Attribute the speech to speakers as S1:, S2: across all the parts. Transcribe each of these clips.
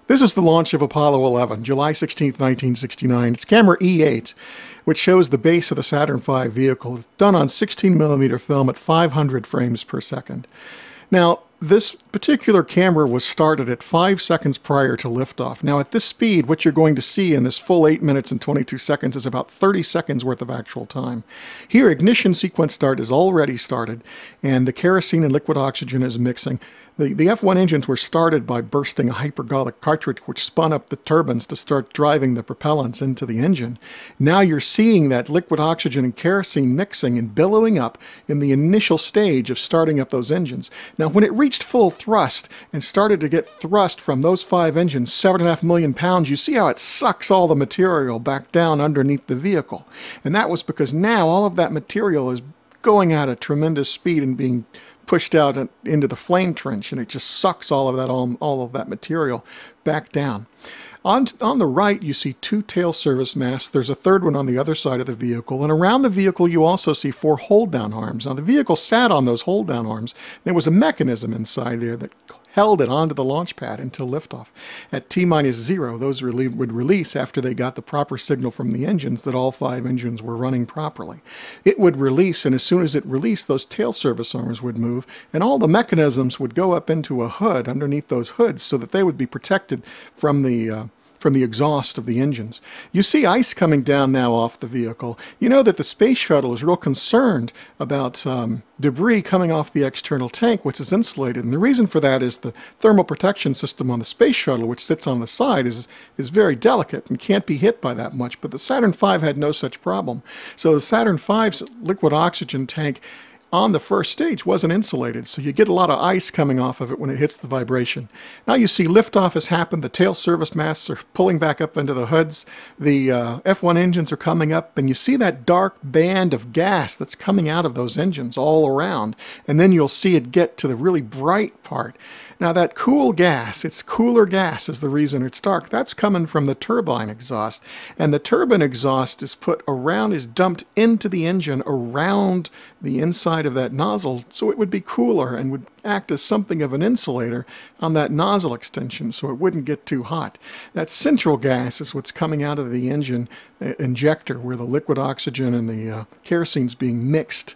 S1: This is the launch of Apollo 11, July 16, 1969. It's camera E8, which shows the base of the Saturn V vehicle. It's done on 16mm film at 500 frames per second. Now, this particular camera was started at 5 seconds prior to liftoff. Now, at this speed, what you're going to see in this full 8 minutes and 22 seconds is about 30 seconds worth of actual time. Here, ignition sequence start is already started, and the kerosene and liquid oxygen is mixing. The F1 engines were started by bursting a hypergolic cartridge, which spun up the turbines to start driving the propellants into the engine. Now you're seeing that liquid oxygen and kerosene mixing and billowing up in the initial stage of starting up those engines. Now, when it reached full thrust and started to get thrust from those 5 engines, 7.5 million pounds, you see how it sucks all the material back down underneath the vehicle. And that was because now all of that material is going at a tremendous speed and being pushed out into the flame trench, and it just sucks all of that material back down. On the right, you see 2 tail service masts. There's a third one on the other side of the vehicle, and around the vehicle you also see 4 hold-down arms. Now, the vehicle sat on those hold-down arms. There was a mechanism inside there that held it onto the launch pad until liftoff. At T-0, those would release after they got the proper signal from the engines that all 5 engines were running properly. It would release, and as soon as it released, those tail service arms would move, and all the mechanisms would go up into a hood underneath those hoods so that they would be protected from the exhaust of the engines. You see ice coming down now off the vehicle. You know that the space shuttle is real concerned about debris coming off the external tank, which is insulated. And the reason for that is the thermal protection system on the space shuttle, which sits on the side, is very delicate and can't be hit by that much. But the Saturn V had no such problem. So the Saturn V's liquid oxygen tank on the first stage wasn't insulated, so you get a lot of ice coming off of it when it hits the vibration. Now you see liftoff has happened. The tail service masts are pulling back up into the hoods. The F1 engines are coming up, and you see that dark band of gas that's coming out of those engines all around. And then you'll see it get to the really bright part. Now that cool gas, it's cooler gas is the reason it's dark. That's coming from the turbine exhaust. And the turbine exhaust is dumped into the engine around the inside of that nozzle, so it would be cooler and would act as something of an insulator on that nozzle extension so it wouldn't get too hot. That central gas is what's coming out of the engine injector, where the liquid oxygen and the kerosene's being mixed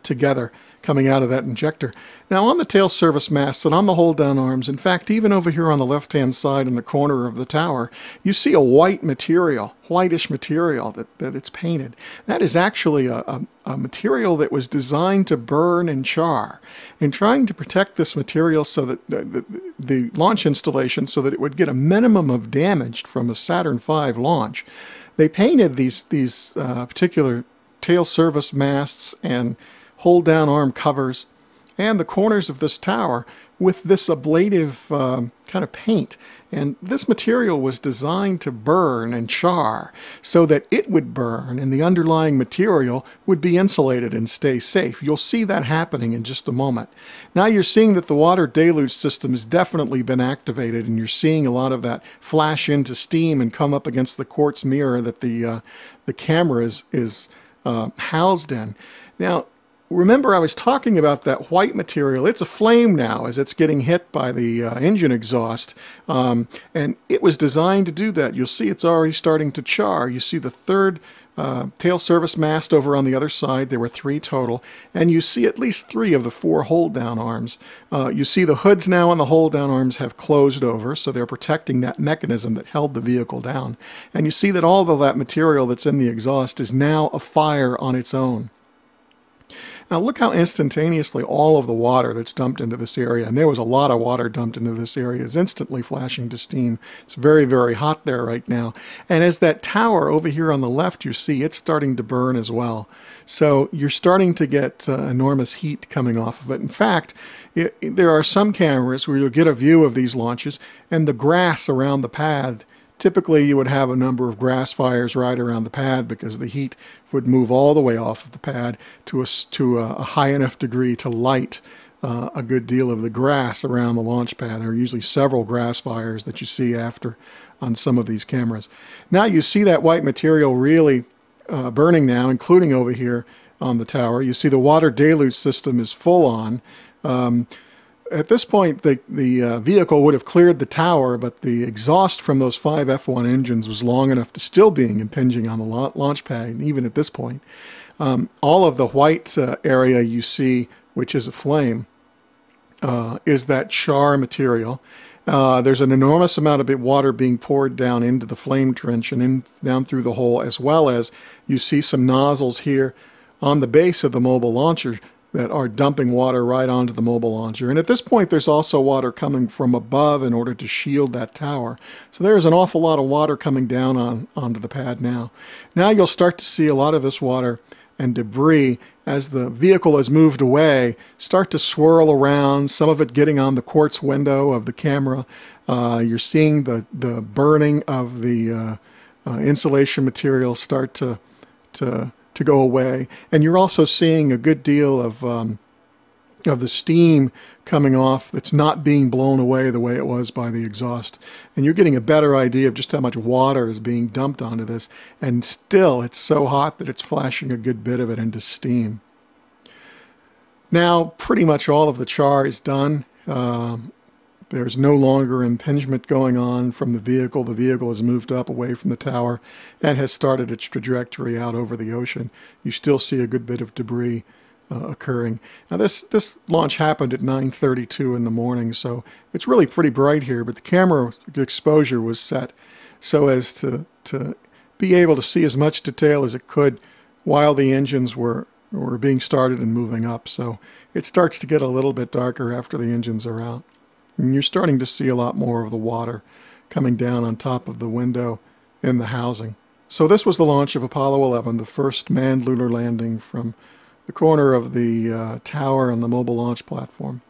S1: together, coming out of that injector. Now on the tail service masts and on the hold-down arms, in fact even over here on the left-hand side in the corner of the tower, you see a white material, whitish material that it's painted. That is actually a material that was designed to burn and char. In trying to protect this material so that the launch installation, so that it would get a minimum of damage from a Saturn V launch, they painted these particular tail service masts and hold-down arm covers and the corners of this tower with this ablative kind of paint. And this material was designed to burn and char so that it would burn and the underlying material would be insulated and stay safe. You'll see that happening in just a moment. Now you're seeing that the water deluge system has definitely been activated, and you're seeing a lot of that flash into steam and come up against the quartz mirror that the camera is housed in. Now, remember, I was talking about that white material. It's aflame now as it's getting hit by the engine exhaust, and it was designed to do that. You'll see it's already starting to char. You see the third tail service mast over on the other side. There were 3 total, and you see at least 3 of the 4 hold-down arms. You see the hoods now on the hold-down arms have closed over, so they're protecting that mechanism that held the vehicle down. And you see that all of that material that's in the exhaust is now afire on its own. Now look how instantaneously all of the water that's dumped into this area, and there was a lot of water dumped into this area, is instantly flashing to steam. It's very, very hot there right now. And as that tower over here on the left, you see it's starting to burn as well. So you're starting to get enormous heat coming off of it. In fact, there are some cameras where you'll get a view of these launches, and the grass around the pad, typically you would have a number of grass fires right around the pad because the heat would move all the way off of the pad to a high enough degree to light a good deal of the grass around the launch pad. There are usually several grass fires that you see after on some of these cameras. Now you see that white material really burning now, including over here on the tower. You see the water deluge system is full on. at this point, the vehicle would have cleared the tower, but the exhaust from those 5 F-1 engines was long enough to still being impinging on the launch pad, even at this point. All of the white area you see, which is a flame, is that char material. There's an enormous amount of water being poured down into the flame trench and down through the hole, as well as you see some nozzles here on the base of the mobile launcher that are dumping water right onto the mobile launcher. And at this point, there's also water coming from above in order to shield that tower. So there's an awful lot of water coming down onto the pad now. Now you'll start to see a lot of this water and debris, as the vehicle has moved away, start to swirl around, some of it getting on the quartz window of the camera. You're seeing the burning of the insulation material start to go away. And you're also seeing a good deal of the steam coming off that's not being blown away the way it was by the exhaust. And you're getting a better idea of just how much water is being dumped onto this. And still, it's so hot that it's flashing a good bit of it into steam. Now, pretty much all of the char is done. There's no longer impingement going on from the vehicle. The vehicle has moved up away from the tower and has started its trajectory out over the ocean. You still see a good bit of debris occurring. Now this launch happened at 9:32 in the morning, so it's really pretty bright here, but the camera exposure was set so as to be able to see as much detail as it could while the engines were being started and moving up. So it starts to get a little bit darker after the engines are out. And you're starting to see a lot more of the water coming down on top of the window in the housing. So this was the launch of Apollo 11, the first manned lunar landing from the corner of the tower on the mobile launch platform.